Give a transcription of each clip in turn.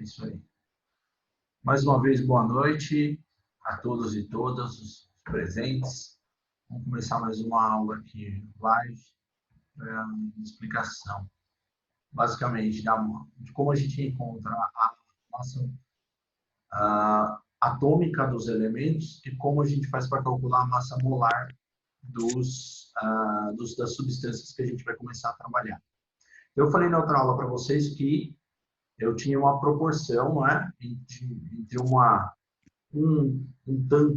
isso aí. Mais uma vez, boa noite a todos e todas os presentes. Vamos começar mais uma aula aqui live, de explicação. Basicamente, de como a gente encontra a massa atômica dos elementos e como a gente faz para calcular a massa molar das substâncias que a gente vai começar a trabalhar. Eu falei na outra aula para vocês que eu tinha uma proporção, né, entre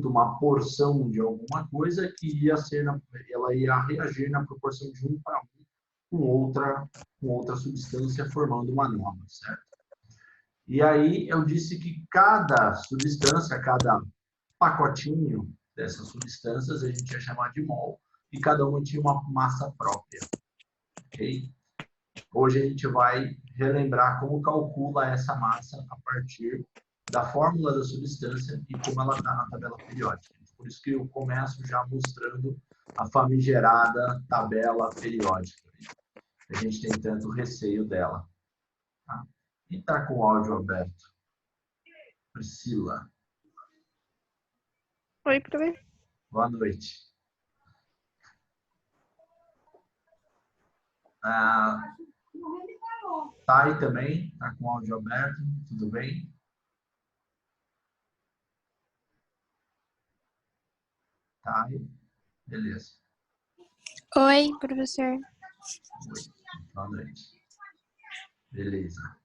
uma porção de alguma coisa que ela ia reagir na proporção de 1 para 1 com outra substância, formando uma nova, certo? E aí eu disse que cada substância, cada pacotinho dessas substâncias, a gente ia chamar de mol, e cada uma tinha uma massa própria, ok? Hoje a gente vai relembrar como calcula essa massa a partir da fórmula da substância e como ela está na tabela periódica. Por isso que eu começo já mostrando a famigerada tabela periódica. A gente tem tanto receio dela. Tá? E está com o áudio aberto? Priscila. Oi, professor. Boa noite. Thay também, está com o áudio aberto, tudo bem? Thay, beleza. Oi, professor. Oi, boa noite. Beleza.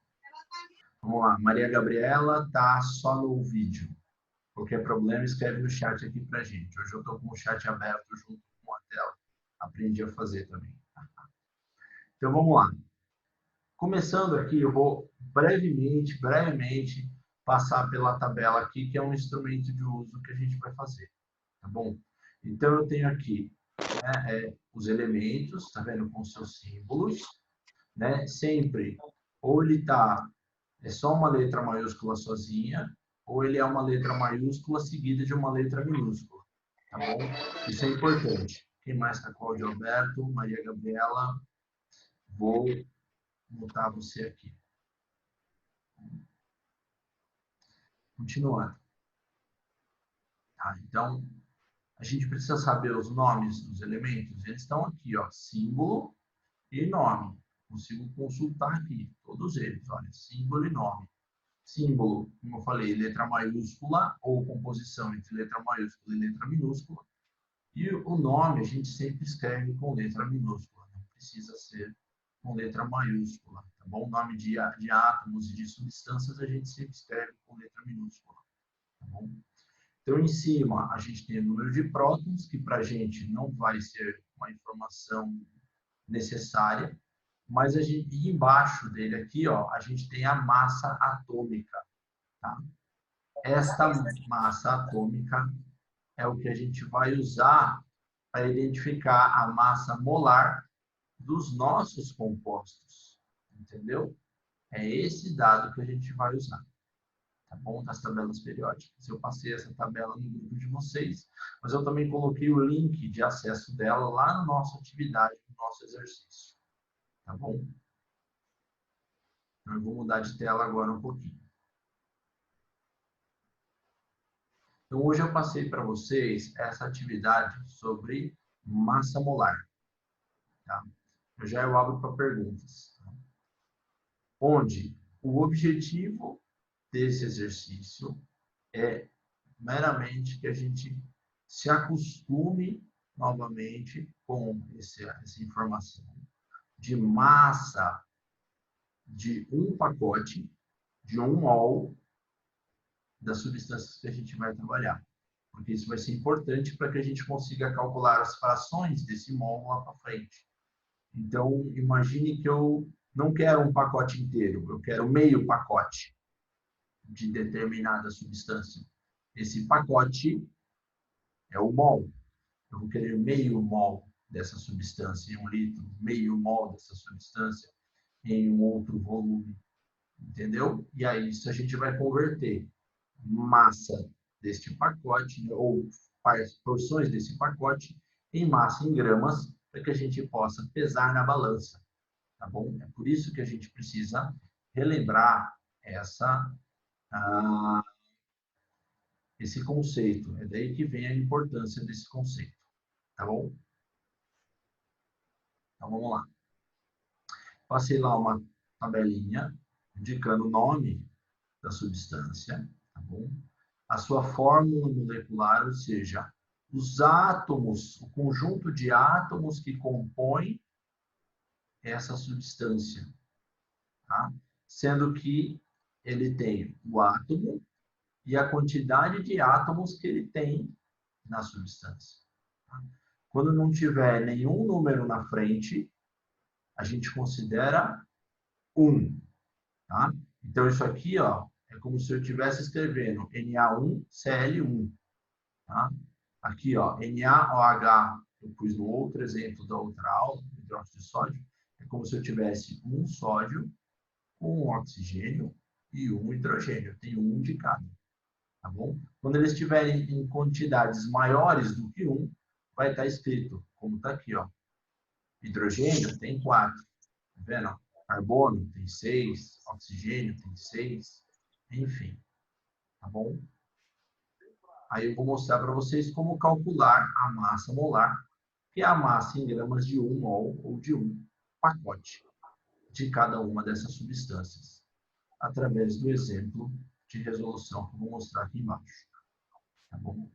Vamos lá, Maria Gabriela tá só no vídeo. Qualquer problema, escreve no chat aqui pra gente. Hoje eu tô com o chat aberto junto com a tela. Aprendi a fazer também. Então vamos lá. Começando aqui, eu vou brevemente passar pela tabela aqui, que é um instrumento de uso que a gente vai fazer, tá bom? Então eu tenho aqui, né, os elementos, tá vendo, com seus símbolos, né? Sempre, ou ele é só uma letra maiúscula sozinha, ou ele é uma letra maiúscula seguida de uma letra minúscula, tá bom? Isso é importante. Quem mais está com o áudio aberto? Maria Gabriela. Vou botar você aqui. Continuando. Tá, então, a gente precisa saber os nomes dos elementos. Eles estão aqui, ó, símbolo e nome. Consigo consultar aqui, todos eles, olha, símbolo e nome. Símbolo, como eu falei, letra maiúscula ou composição entre letra maiúscula e letra minúscula. E o nome a gente sempre escreve com letra minúscula, não precisa ser com letra maiúscula, tá bom? O nome de átomos e de substâncias a gente sempre escreve com letra minúscula, tá bom? Então, em cima, a gente tem o número de prótons, que para a gente não vai ser uma informação necessária, mas e embaixo dele aqui, ó, a gente tem a massa atômica, tá? Esta massa atômica é o que a gente vai usar para identificar a massa molar dos nossos compostos, entendeu? É esse dado que a gente vai usar, tá bom? Das tabelas periódicas. Eu passei essa tabela no grupo de vocês, mas eu também coloquei o link de acesso dela lá na nossa atividade, no nosso exercício, tá bom? Então, eu vou mudar de tela agora um pouquinho. Então, hoje eu passei para vocês essa atividade sobre massa molar, tá? Eu abro para perguntas, tá? Onde o objetivo desse exercício é meramente que a gente se acostume novamente com essa informação de massa de um pacote, de um mol das substâncias que a gente vai trabalhar. Porque isso vai ser importante para que a gente consiga calcular as frações desse mol lá para frente. Então, imagine que eu não quero um pacote inteiro, eu quero meio pacote de determinada substância. Esse pacote é o mol. Eu vou querer meio mol dessa substância em 1 litro, meio mol dessa substância em um outro volume, entendeu? E aí isso a gente vai converter massa deste pacote, ou porções desse pacote, em massa em gramas, para que a gente possa pesar na balança, tá bom? É por isso que a gente precisa relembrar esse conceito. É daí que vem a importância desse conceito. Tá bom? Então, vamos lá. Passei lá uma tabelinha indicando o nome da substância, tá bom? A sua fórmula molecular, ou seja, os átomos, o conjunto de átomos que compõem essa substância, tá? Sendo que ele tem o átomo e a quantidade de átomos que ele tem na substância. Tá? Quando não tiver nenhum número na frente, a gente considera 1. Tá? Então, isso aqui, ó, é como se eu estivesse escrevendo Na1Cl1. Tá? Aqui, ó, NaOH, eu pus no outro exemplo da outra aula, hidróxido de sódio, é como se eu tivesse um sódio, um oxigênio e um hidrogênio. Eu tenho um de cada. Tá bom? Quando eles estiverem em quantidades maiores do que 1, vai estar escrito, como está aqui, ó. Hidrogênio tem 4. Tá vendo? Carbono tem 6, oxigênio tem 6, enfim. Tá bom? Aí eu vou mostrar para vocês como calcular a massa molar, que é a massa em gramas de 1 mol ou de 1 pacote de cada uma dessas substâncias, através do exemplo de resolução que eu vou mostrar aqui embaixo. Tá bom?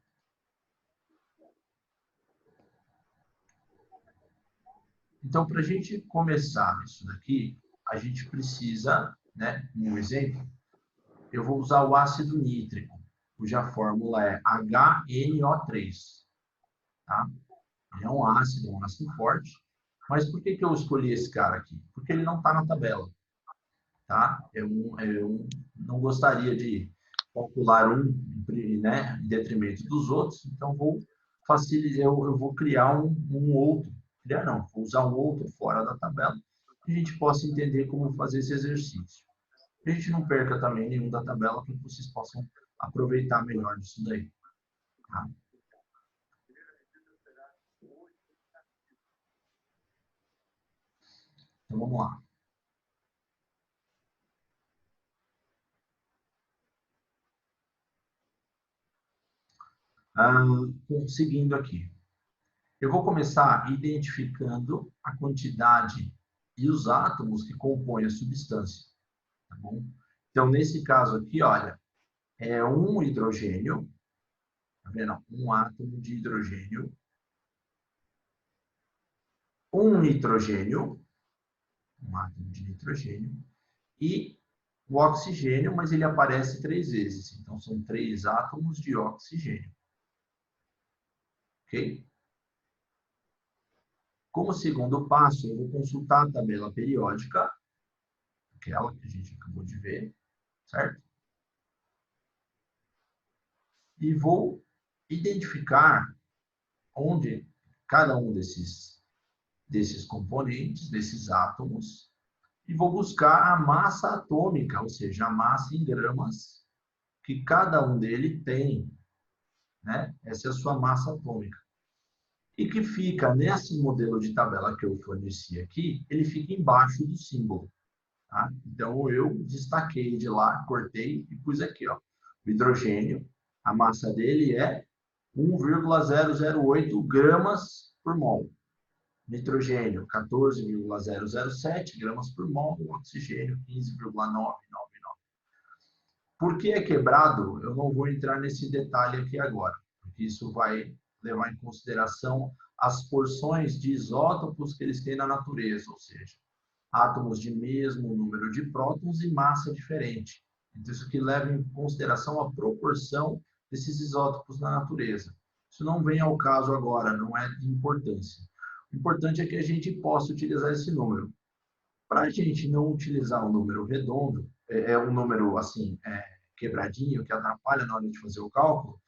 Então, para a gente começar isso daqui, a gente precisa, né, um exemplo, eu vou usar o ácido nítrico, cuja fórmula é HNO3. Tá? Ele é um ácido forte. Mas por que eu escolhi esse cara aqui? Porque ele não está na tabela. Tá? Eu não gostaria de calcular um, né, em detrimento dos outros, então eu vou criar um outro. Criar não, vou usar um outro fora da tabela, que a gente possa entender como fazer esse exercício. A gente não perca também nenhum da tabela, para que vocês possam aproveitar melhor disso daí. Tá? Então, vamos lá. Seguindo aqui. Eu vou começar identificando a quantidade e os átomos que compõem a substância. Tá bom? Então, nesse caso aqui, olha, é um hidrogênio, tá vendo? Um átomo de hidrogênio, um nitrogênio, um átomo de nitrogênio, e o oxigênio, mas ele aparece 3 vezes. Então, são 3 átomos de oxigênio. Ok? Como segundo passo, eu vou consultar a tabela periódica, aquela que a gente acabou de ver, certo? E vou identificar onde cada um desses componentes, desses átomos, e vou buscar a massa atômica, ou seja, a massa em gramas que cada um dele tem, né? Essa é a sua massa atômica. E que fica nesse modelo de tabela que eu forneci aqui, ele fica embaixo do símbolo. Tá? Então, eu destaquei de lá, cortei e pus aqui, ó. O hidrogênio, a massa dele é 1,008 gramas por mol. Nitrogênio, 14,007 gramas por mol. Oxigênio, 15,999. Por que é quebrado? Eu não vou entrar nesse detalhe aqui agora, porque isso vai levar em consideração as porções de isótopos que eles têm na natureza, ou seja, átomos de mesmo número de prótons e massa diferente. Então, isso aqui leva em consideração a proporção desses isótopos na natureza. Isso não vem ao caso agora, não é de importância. O importante é que a gente possa utilizar esse número. Para a gente não utilizar um número redondo, um número assim, quebradinho, que atrapalha na hora de fazer o cálculo,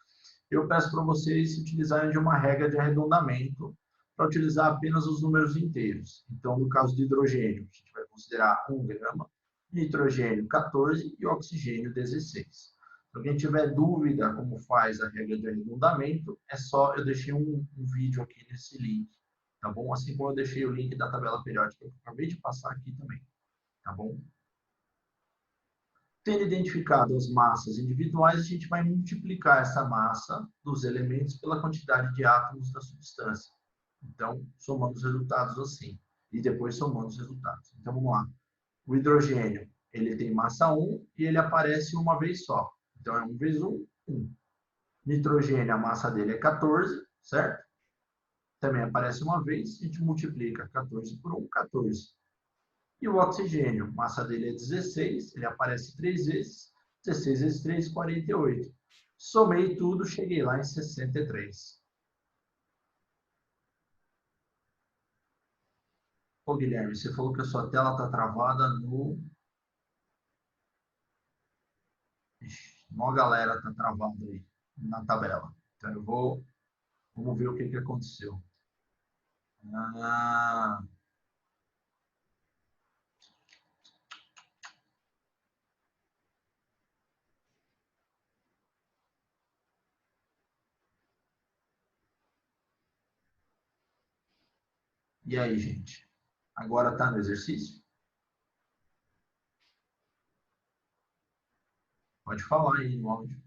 eu peço para vocês utilizarem de uma regra de arredondamento para utilizar apenas os números inteiros. Então, no caso do hidrogênio, a gente vai considerar 1 grama, nitrogênio 14 e oxigênio 16. Se alguém tiver dúvida como faz a regra de arredondamento, é só, eu deixei um vídeo aqui nesse link, tá bom? Assim como eu deixei o link da tabela periódica que eu acabei de passar aqui também, tá bom? Tendo identificado as massas individuais, a gente vai multiplicar essa massa dos elementos pela quantidade de átomos da substância. Então, somando os resultados assim. E depois somando os resultados. Então, vamos lá. O hidrogênio, ele tem massa 1 e ele aparece uma vez só. Então, é 1 vezes 1, 1. Nitrogênio, a massa dele é 14, certo? Também aparece uma vez, a gente multiplica 14 por 1, 14. E o oxigênio, massa dele é 16, ele aparece 3 vezes, 16 vezes 3, 48. Somei tudo, cheguei lá em 63. Ô, Guilherme, você falou que a sua tela está travada no... Ixi, uma galera está travada aí na tabela. Então, eu vou... Vamos ver o que aconteceu. Ah... E aí, gente? Agora está no exercício? Pode falar aí no áudio.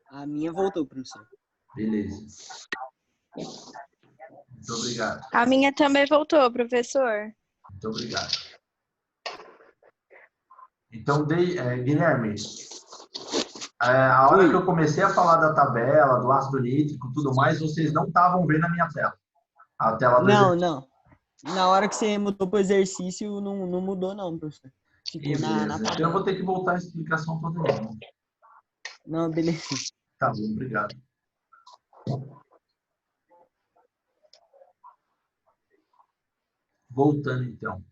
A minha voltou, professor. Beleza. Muito obrigado. A minha também voltou, professor. Muito obrigado. Então, Guilherme, a hora que eu comecei a falar da tabela, do ácido nítrico, tudo mais, vocês não estavam vendo a minha tela. A tela do exercício. Não. Na hora que você mudou para o exercício, não mudou não, professor. Ficou na Então tabela. eu vou ter que voltar a explicação toda de novo. Não, beleza. Tá bom, obrigado. Voltando então.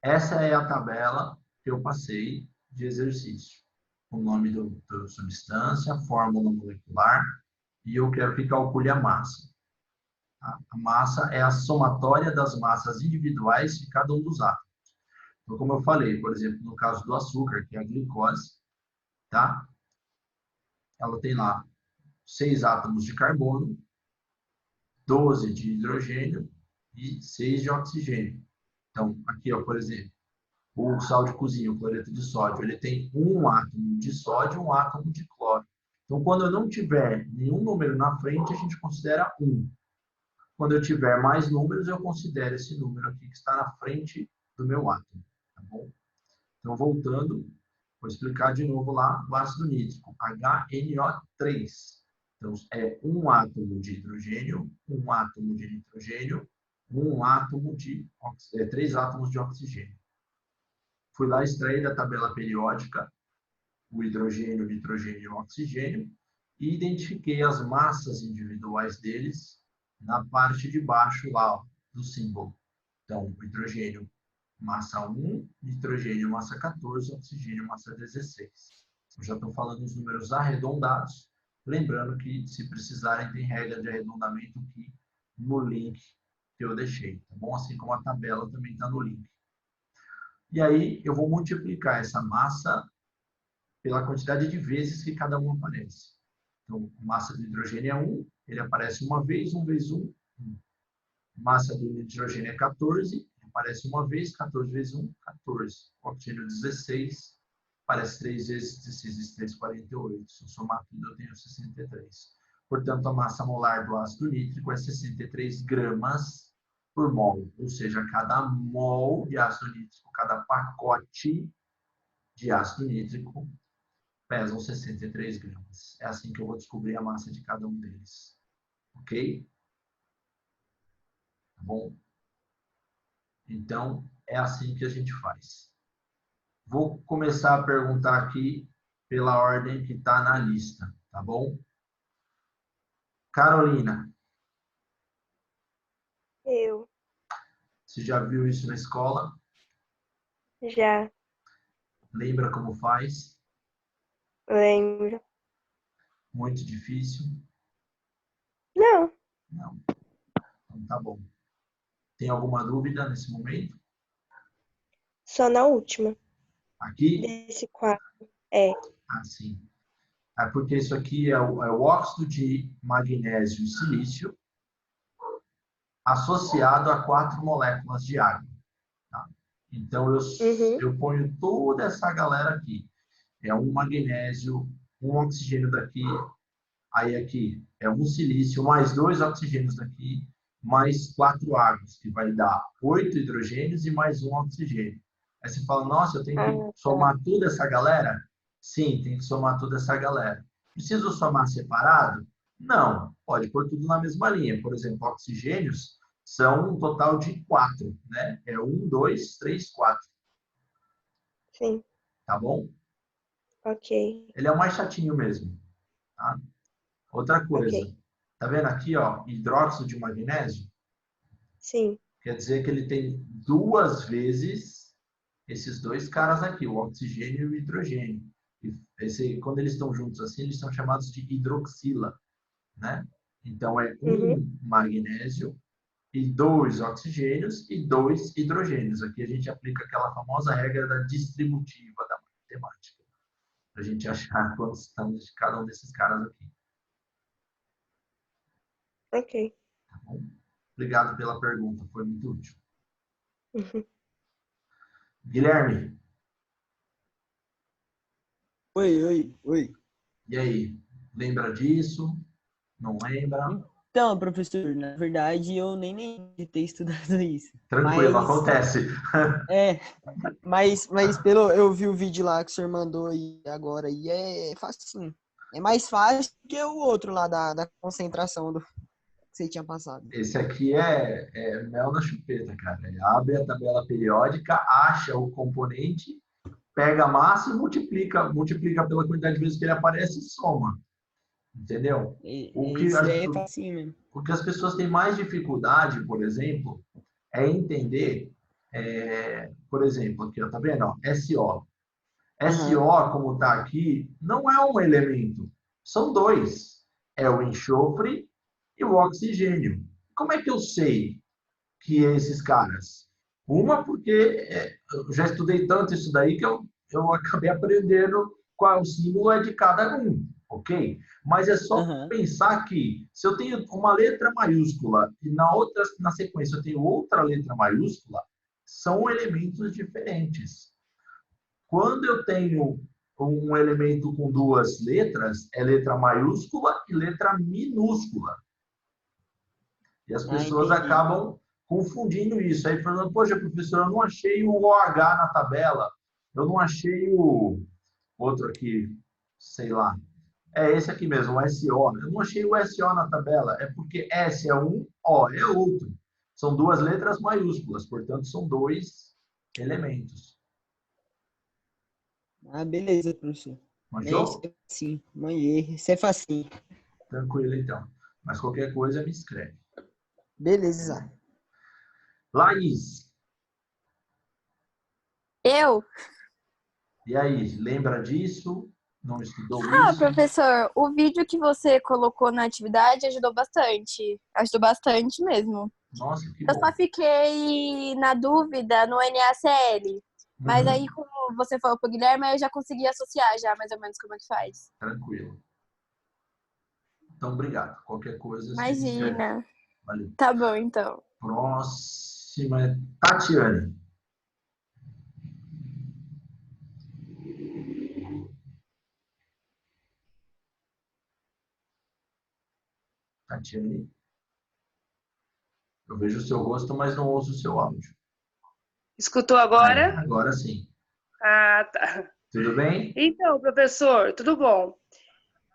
Essa é a tabela que eu passei de exercício. O nome da substância, a fórmula molecular, e eu quero que calcule a massa. A massa é a somatória das massas individuais de cada um dos átomos. Então, como eu falei, por exemplo, no caso do açúcar, que é a glicose, tá? Ela tem lá 6 átomos de carbono, 12 de hidrogênio e 6 de oxigênio. Então, aqui, ó, por exemplo, o sal de cozinha, o cloreto de sódio, ele tem um átomo de sódio e um átomo de cloro. Então, quando eu não tiver nenhum número na frente, a gente considera 1. Quando eu tiver mais números, eu considero esse número aqui que está na frente do meu átomo. Tá bom? Então, voltando, vou explicar de novo lá o ácido nítrico, HNO3. Então, é um átomo de hidrogênio, um átomo de nitrogênio, três átomos de oxigênio. Fui lá extrair da tabela periódica o hidrogênio, o nitrogênio e o oxigênio e identifiquei as massas individuais deles na parte de baixo lá, ó, do símbolo. Então, o hidrogênio, massa 1, nitrogênio, massa 14, oxigênio, massa 16. Eu já estou falando os números arredondados, lembrando que, se precisarem, tem regra de arredondamento aqui no link que eu deixei, tá bom? Assim como a tabela também está no link. E aí, eu vou multiplicar essa massa pela quantidade de vezes que cada um aparece. Então, a massa do hidrogênio é 1, ele aparece uma vez, 1 vezes 1, 1. Massa do nitrogênio é 14, aparece uma vez, 14 vezes 1, 14. Oxigênio 16, aparece 3 vezes 16 vezes 3, 48. Se eu somar tudo, eu tenho 63. Portanto, a massa molar do ácido nítrico é 63 gramas por mol. Ou seja, cada mol de ácido nítrico, cada pacote de ácido nítrico, pesam 63 gramas. É assim que eu vou descobrir a massa de cada um deles. Ok? Tá bom? Então, é assim que a gente faz. Vou começar a perguntar aqui pela ordem que está na lista, tá bom? Carolina. Eu. Você já viu isso na escola? Já. Lembra como faz? Lembro. Muito difícil? Não. Não. Então tá bom. Tem alguma dúvida nesse momento? Só na última. Aqui? Desse quadro. É. Assim. É porque isso aqui é o óxido de magnésio e silício associado a 4 moléculas de água. Tá? Então, Uhum. eu ponho toda essa galera aqui. É um magnésio, um oxigênio daqui, aí aqui é um silício, mais 2 oxigênios daqui, mais 4 águas, que vai dar 8 hidrogênios e mais um oxigênio. Aí você fala, nossa, eu tenho Ah, que tá. somar toda essa galera? Sim, tem que somar toda essa galera. Preciso somar separado? Não, pode pôr tudo na mesma linha. Por exemplo, oxigênios são um total de 4, né? É 1, 2, 3, 4, Sim, tá bom? ok, Ele é o mais chatinho mesmo, tá? Outra ok. coisa, tá vendo aqui, ó, hidróxido de magnésio? Sim. Quer dizer que ele tem duas vezes esses dois caras aqui, o oxigênio e o hidrogênio. Quando eles estão juntos assim, eles são chamados de hidroxila, né? Então, é Uhum. um magnésio e 2 oxigênios e 2 hidrogênios. Aqui a gente aplica aquela famosa regra da distributiva da matemática, para a gente achar quantos estamos de cada um desses caras aqui. Ok. Tá bom? Obrigado pela pergunta, foi muito útil. Uhum. Guilherme, Oi. e aí? Lembra disso? Não lembra? Então, professor, na verdade eu nem lembro de ter estudado isso. Tranquilo, Mas, acontece. é, mas pelo, eu vi o vídeo lá que o senhor mandou aí agora e é fácil. É mais fácil que o outro lá da concentração que você tinha passado. Esse aqui é mel na chupeta, cara. Ele abre a tabela periódica, acha o componente, pega a massa e multiplica pela quantidade de vezes que ele aparece e soma. Entendeu? O que, Esse daí é fácil mesmo. o que as pessoas têm mais dificuldade, por exemplo, é entender, por exemplo, aqui, ó, tá vendo? Ó, SO. Aham. SO, como está aqui, não é um elemento, são dois. É o enxofre e o oxigênio. Como é que eu sei que é esses caras? Uma, porque eu já estudei tanto isso daí que eu acabei aprendendo qual o símbolo é de cada um, ok? Mas é só Aham. pensar que se eu tenho uma letra maiúscula e na sequência eu tenho outra letra maiúscula, são elementos diferentes. Quando eu tenho um elemento com duas letras, é letra maiúscula e letra minúscula. E as Ah, pessoas entendi. acabam confundindo isso. Aí falando, poxa, professor, eu não achei o OH na tabela. Eu não achei o outro aqui, sei lá. É esse aqui mesmo, o SO. Eu não achei o SO na tabela. É porque S é um, O é outro. São duas letras maiúsculas, portanto, são dois elementos. Ah, beleza, professor. É isso Manjou? é sim, manhei. Isso é facinho. Tranquilo, então. Mas qualquer coisa, me escreve. Beleza. Laís, Eu? e aí, lembra disso? Não estudou Ah, isso? professor, o vídeo que você colocou na atividade ajudou bastante. Ajudou bastante mesmo. Nossa, que Eu só bom. fiquei na dúvida no NaCl. Mas aí, Uhum, como você falou pro Guilherme, eu já consegui associar já mais ou menos como é que faz. tranquilo. Então, obrigado. Qualquer coisa, você me escreve. Imagina. Valeu. Tá bom, então. Próxima é Tatiane. Tatiane, eu vejo o seu rosto, mas não ouço o seu áudio. Escutou agora? Agora sim. Ah, tá. Tudo bem? Então, professor, tudo bom?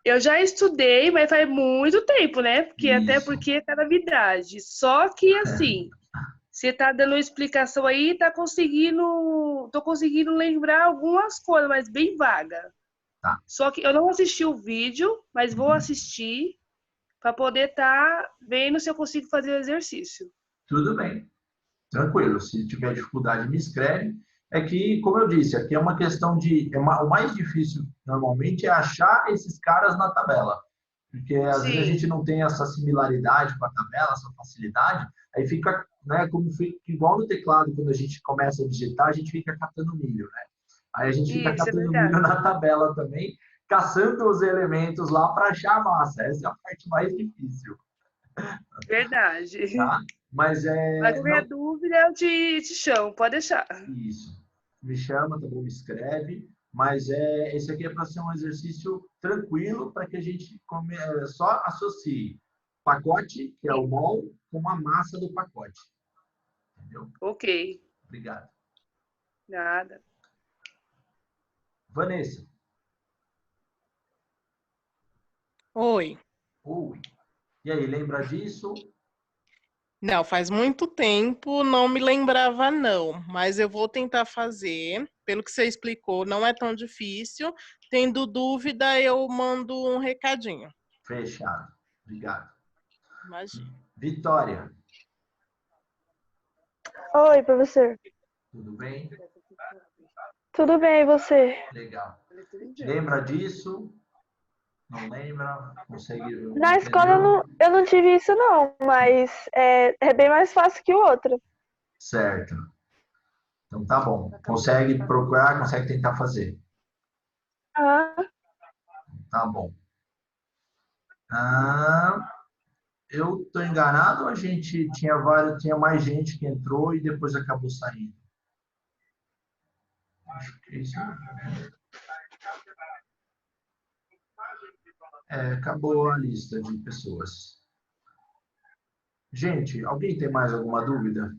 Eu já estudei, mas faz muito tempo, né? Isso. Porque é novidade. Só que, assim, você tá dando uma explicação aí, tô conseguindo lembrar algumas coisas, mas bem vaga. Tá. Só que eu não assisti o vídeo, mas vou Uhum. assistir para poder estar vendo se eu consigo fazer o exercício. Tudo bem. Tranquilo, se tiver dificuldade, me escreve. É que, como eu disse, aqui é uma questão de. O mais difícil, normalmente, é achar esses caras na tabela. Porque, às vezes, a Sim, gente não tem essa similaridade com a tabela, essa facilidade. Aí fica, né, como fica, igual no teclado, quando a gente começa a digitar, a gente fica catando milho, né? Aí a gente fica isso é catando milho verdade. na tabela também, caçando os elementos lá para achar a massa. Essa é a parte mais difícil. Verdade. tá? Mas Mas qualquer não, dúvida, eu te chamo, pode deixar. isso. Me chama, tá bom? Me escreve. Mas esse aqui é para ser um exercício tranquilo para que a gente só associe pacote, que é o mol, com a massa do pacote. Entendeu? Ok, Obrigado. nada. Vanessa. Oi. Oi. E aí, lembra disso? Não, faz muito tempo, não me lembrava não, mas eu vou tentar fazer. Pelo que você explicou, não é tão difícil. Tendo dúvida, eu mando um recadinho. Fechado. Obrigado. Imagina. Vitória. Oi, professor. Tudo bem? Tudo bem, e você? Legal. Lembra disso? Não lembra? Consegue? Na escola Entendeu? eu não tive isso não, mas é bem mais fácil que o outro. Certo. Então tá bom. Consegue procurar, consegue tentar fazer. Ah, Tá bom. Ah, eu tô enganado ou a gente tinha mais gente que entrou e depois acabou saindo? Acho que é isso. Acabou a lista de pessoas. Gente, alguém tem mais alguma dúvida?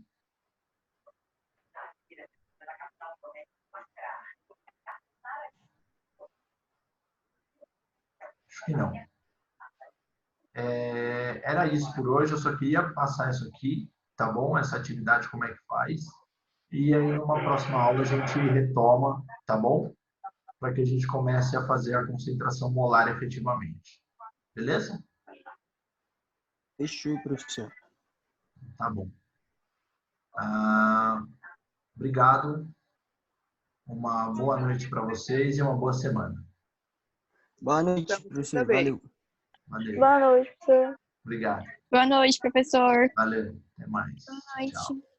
Acho que não. Era isso por hoje. Eu só queria passar isso aqui, tá bom? Essa atividade, como é que faz. E aí, numa próxima aula, a gente retoma, tá bom? Para que a gente comece a fazer a concentração molar efetivamente. Beleza? Fechou, professor. Tá bom. Obrigado. Uma boa noite para vocês e uma boa semana. Boa noite, Pra você professor. também. Valeu. Valeu. boa noite, professor. Obrigado. Boa noite, professor. Valeu. Até mais. Boa Tchau. noite.